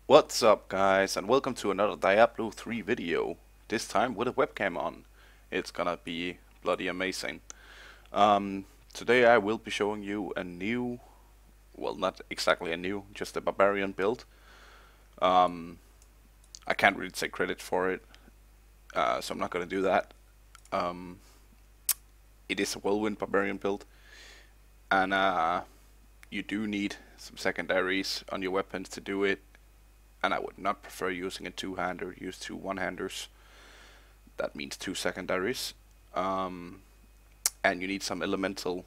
What's up guys, and welcome to another Diablo 3 video, this time with a webcam on. It's gonna be bloody amazing. Today I will be showing you a new, well, not exactly a new, just a barbarian build. I can't really take credit for it, so I'm not gonna do that. It is a whirlwind barbarian build, and you do need some secondaries on your weapons to do it. And I would not prefer using a two-hander. Use two one-handers. That means two secondaries. And you need some elemental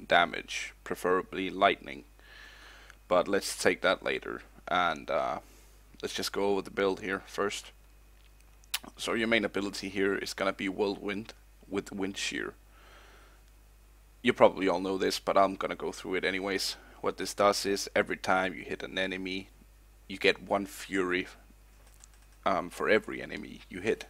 damage, preferably lightning. But let's take that later. And let's just go over the build here first. So your main ability here is gonna be Whirlwind with Wind Shear. You probably all know this, but I'm gonna go through it anyways. What this does is every time you hit an enemy, you get one fury for every enemy you hit,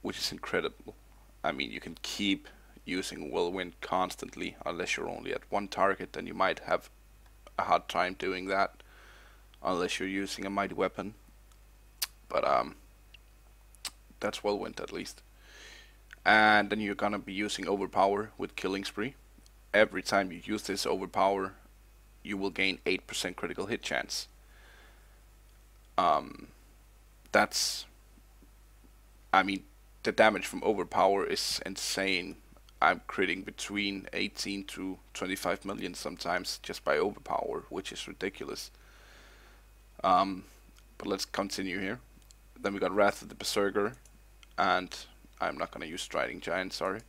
which is incredible. I mean, you can keep using Whirlwind constantly unless you're only at one target, then you might have a hard time doing that unless you're using a mighty weapon. But that's Whirlwind at least. And then you're gonna be using Overpower with Killing Spree. Every time you use this Overpower, you will gain 8% critical hit chance. I mean, the damage from Overpower is insane. I'm critting between 18 to 25 million sometimes just by Overpower, which is ridiculous. But let's continue here. Then we got Wrath of the Berserker, and I'm not gonna use Striding Giant, sorry.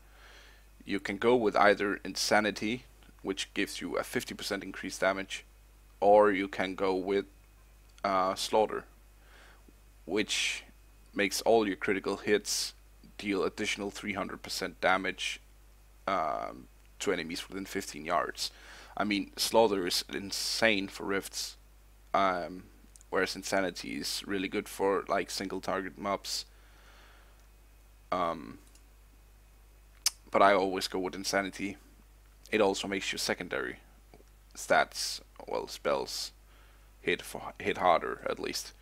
You can go with either Insanity, which gives you a 50% increased damage, or you can go with Slaughter, which makes all your critical hits deal additional 300% damage to enemies within 15 yards. I mean, Slaughter is insane for rifts, whereas Insanity is really good for like single target mobs. But I always go with Insanity. It also makes your secondary stats, well, spells, hit harder at least.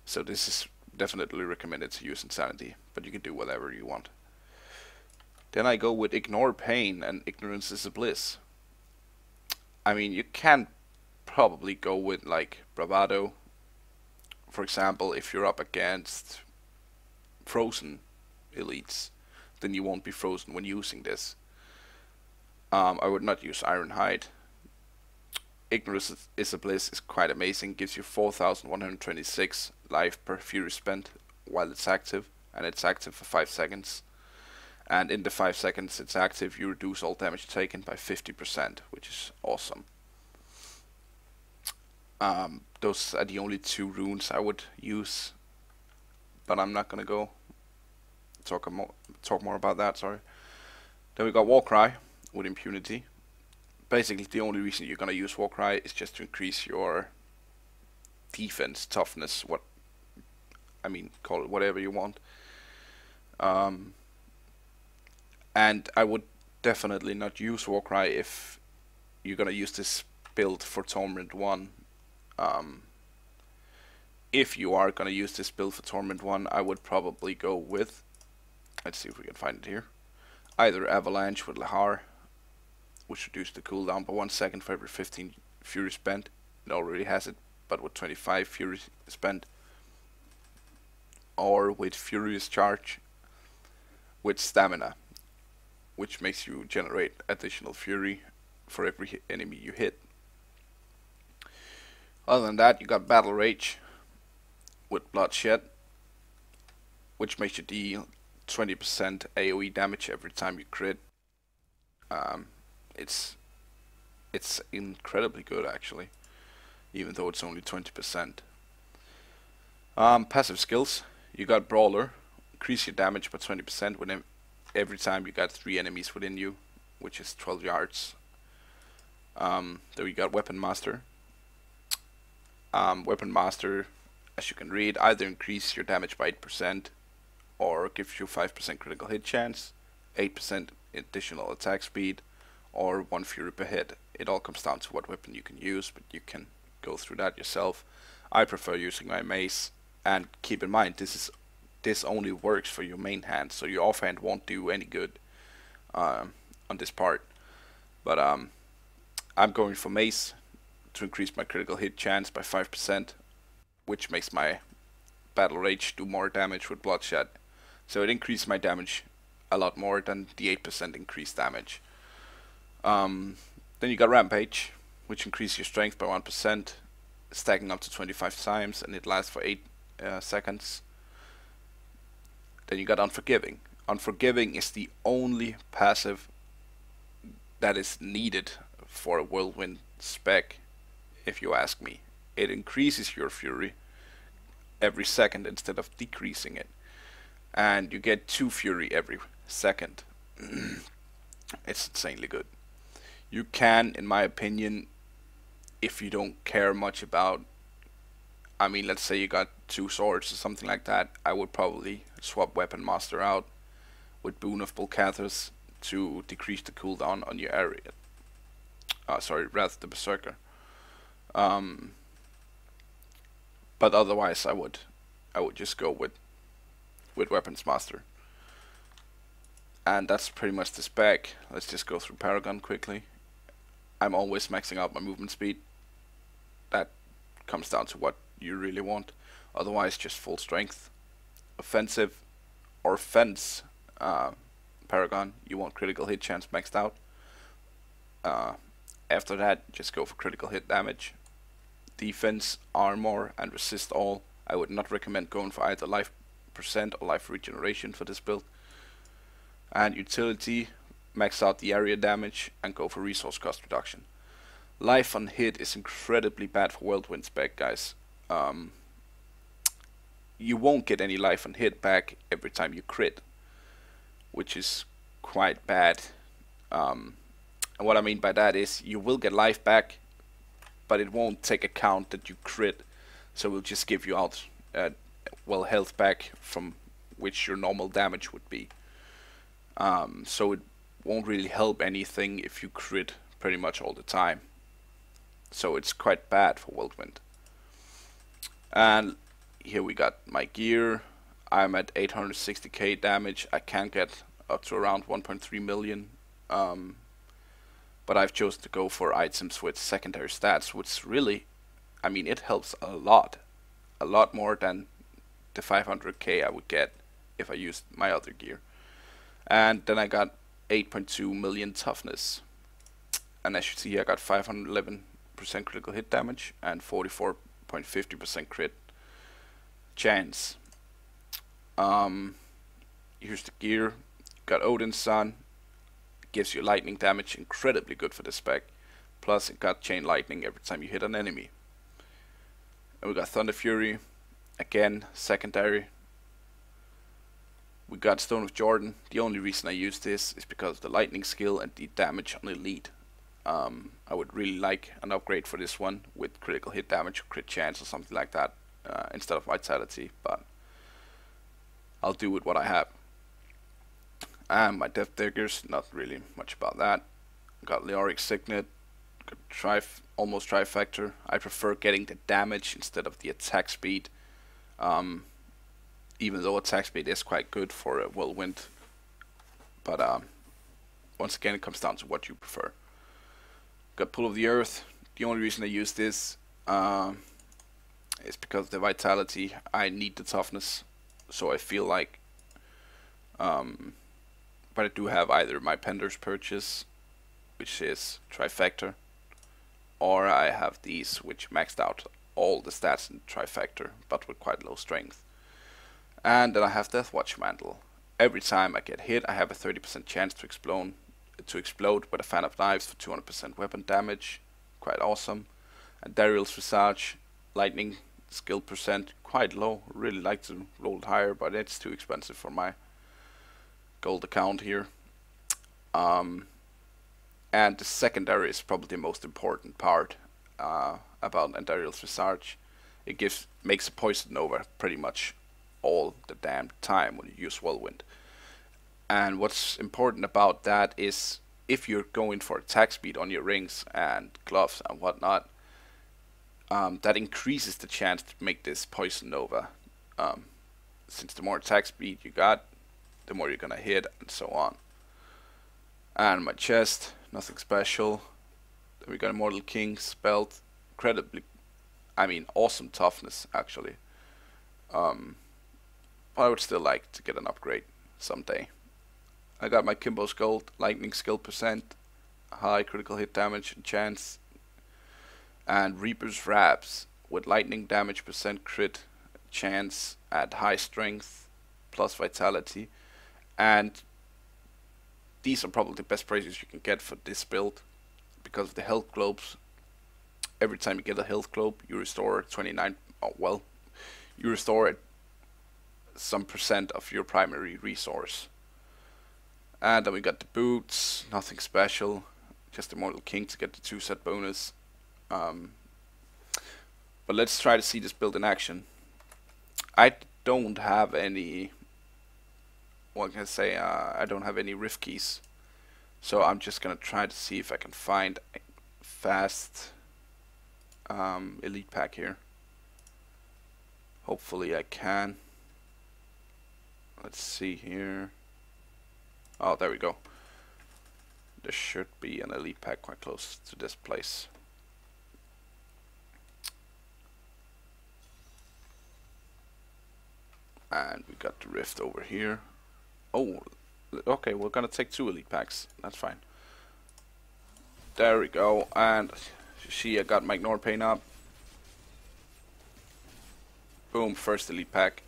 So this is definitely recommended to use Insanity, but you can do whatever you want. Then I go with Ignore Pain and Ignorance is a Bliss. I mean, you can probably go with like Bravado. For example, if you're up against frozen elites, then you won't be frozen when using this. I would not use Ironhide. Ignorance is a Bliss is quite amazing. Gives you 4,126 life per fury spent while it's active, and it's active for 5 seconds. And in the 5 seconds it's active, you reduce all damage taken by 50%, which is awesome. Those are the only two runes I would use, but I'm not gonna go talk more about that. Sorry. Then we got Warcry with Impunity. Basically, the only reason you're gonna use Warcry is just to increase your defense, toughness, call it whatever you want. And I would definitely not use Warcry if you're gonna use this build for Torment 1. If you are gonna use this build for Torment 1, I would probably go with, let's see if we can find it here, either Avalanche with Lahar, which reduced the cooldown by 1 second for every 15 fury spent. It already has it, but with 25 fury spent. Or with Furious Charge with Stamina, which makes you generate additional fury for every enemy you hit. Other than that, you got Battle Rage with Bloodshed, which makes you deal 20% AoE damage every time you crit. It's incredibly good actually, even though it's only 20%. Passive skills, you got Brawler, increase your damage by 20% when every time you got 3 enemies within you, which is 12 yards. Then we got Weapon Master. Weapon Master, as you can read, either increase your damage by 8% or gives you 5% critical hit chance, 8% additional attack speed, or 1 fury per hit. It all comes down to what weapon you can use, but you can go through that yourself. I prefer using my mace, and keep in mind this only works for your main hand, so your offhand won't do any good on this part. But I'm going for mace to increase my critical hit chance by 5%, which makes my battle rage do more damage with bloodshed. So it increased my damage a lot more than the 8% increased damage. Then you got rampage, which increases your strength by 1%, stacking up to 25 times, and it lasts for 8 seconds. Then you got unforgiving. Unforgiving is the only passive that is needed for a whirlwind spec, if you ask me. It increases your fury every second instead of decreasing it, and you get 2 fury every second. It's insanely good. You can, in my opinion, if you don't care much about, I mean, let's say you got 2 swords or something like that, I would probably swap Weapon Master out with Boon of Bulcathus to decrease the cooldown on your area. Sorry, Wrath the Berserker. But otherwise, I would just go with Weapons Master. And that's pretty much the spec. Let's just go through Paragon quickly. I'm always maxing out my movement speed. That comes down to what you really want. Otherwise, just full strength. Offensive or fence Paragon, you want critical hit chance maxed out. After that, just go for critical hit damage. Defense, armor, and resist all. I would not recommend going for either life percent or life regeneration for this build. And utility, max out the area damage and go for resource cost reduction. Life on hit is incredibly bad for Whirlwind spec, guys. You won't get any life on hit back every time you crit, which is quite bad. And what I mean by that is you will get life back, but it won't take account that you crit, so it will just give you out well, health back from which your normal damage would be. So it won't really help anything if you crit pretty much all the time. So it's quite bad for Whirlwind. And here we got my gear. I'm at 860k damage. I can get up to around 1.3 million. But I've chosen to go for items with secondary stats, which really, I mean, it helps a lot more than the 500k I would get if I used my other gear. And then I got 8.2 million toughness, and as you see, I got 511% critical hit damage and 44.50% crit chance. Here's the gear. Got Odin's Son. Gives you lightning damage, incredibly good for the spec. Plus it got chain lightning every time you hit an enemy. And we got Thunder Fury, again secondary. We got Stone of Jordan. The only reason I use this is because of the lightning skill and the damage on elite. I would really like an upgrade for this one with critical hit damage or crit chance or something like that instead of vitality, but I'll do with what I have. And my Death Diggers, not really much about that. Got Leoric Signet, got almost Trifector. I prefer getting the damage instead of the attack speed, even though attack speed is quite good for a Whirlwind. But once again, it comes down to what you prefer. Got Pull of the Earth. The only reason I use this is because of the vitality. I need the toughness, so I feel like but I do have either my Pender's Purchase, which is Trifector, or I have these which maxed out all the stats in Trifector, but with quite low strength. And then I have Deathwatch Mantle. Every time I get hit, I have a 30% chance to explode with a Fan of Knives for 200% weapon damage. Quite awesome. And Dariel's Visage, lightning skill percent, quite low. Really like to roll it higher, but it's too expensive for my gold account here. And the secondary is probably the most important part about Dariel's Visage. It makes a poison over pretty much all the damn time when you use Whirlwind. And what's important about that is if you're going for attack speed on your rings and gloves and whatnot, that increases the chance to make this Poison Nova. Since the more attack speed you got, the more you're gonna hit, and so on. And my chest, nothing special. Then we got Immortal King's belt, incredibly, awesome toughness actually. I would still like to get an upgrade someday. I got my Kimbo's Gold, lightning skill percent, high critical hit damage and chance, and Reaper's Wraps with lightning damage percent crit chance at high strength plus vitality, and these are probably the best prices you can get for this build because of the health globes. Every time you get a health globe, you restore 29. You restore some percent of your primary resource. And then we got the boots, nothing special, just Immortal King to get the 2-set bonus. But let's try to see this build in action. I don't have any, what can I say, I don't have any rift keys. So I'm just gonna try to see if I can find a fast elite pack here. Hopefully I can. Let's see here. Oh, there we go. There should be an elite pack quite close to this place. And we got the rift over here. Oh, okay, we're gonna take 2 elite packs. That's fine. There we go. And you see, I got my Ignore Pain up. Boom, first elite pack.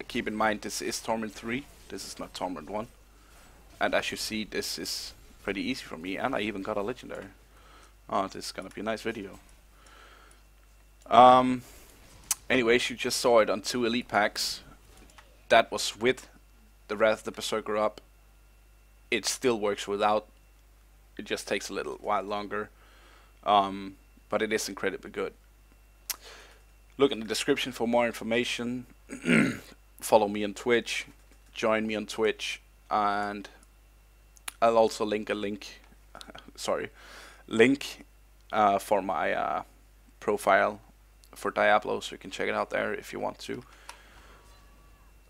Keep in mind, this is Torment 3. This is not Torment 1. And as you see, this is pretty easy for me. And I even got a legendary. Oh, this is gonna be a nice video. Anyways, you just saw it on 2 elite packs. That was with the Wrath of the Berserker up. It still works without. It just takes a little while longer. But it is incredibly good. Look in the description for more information. Follow me on Twitch. Join me on Twitch. And I'll also link a link. Link for my profile for Diablo, so you can check it out there if you want to.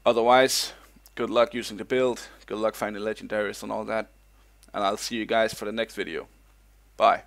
Otherwise, good luck using the build, good luck finding legendaries and all that, and I'll see you guys for the next video. Bye.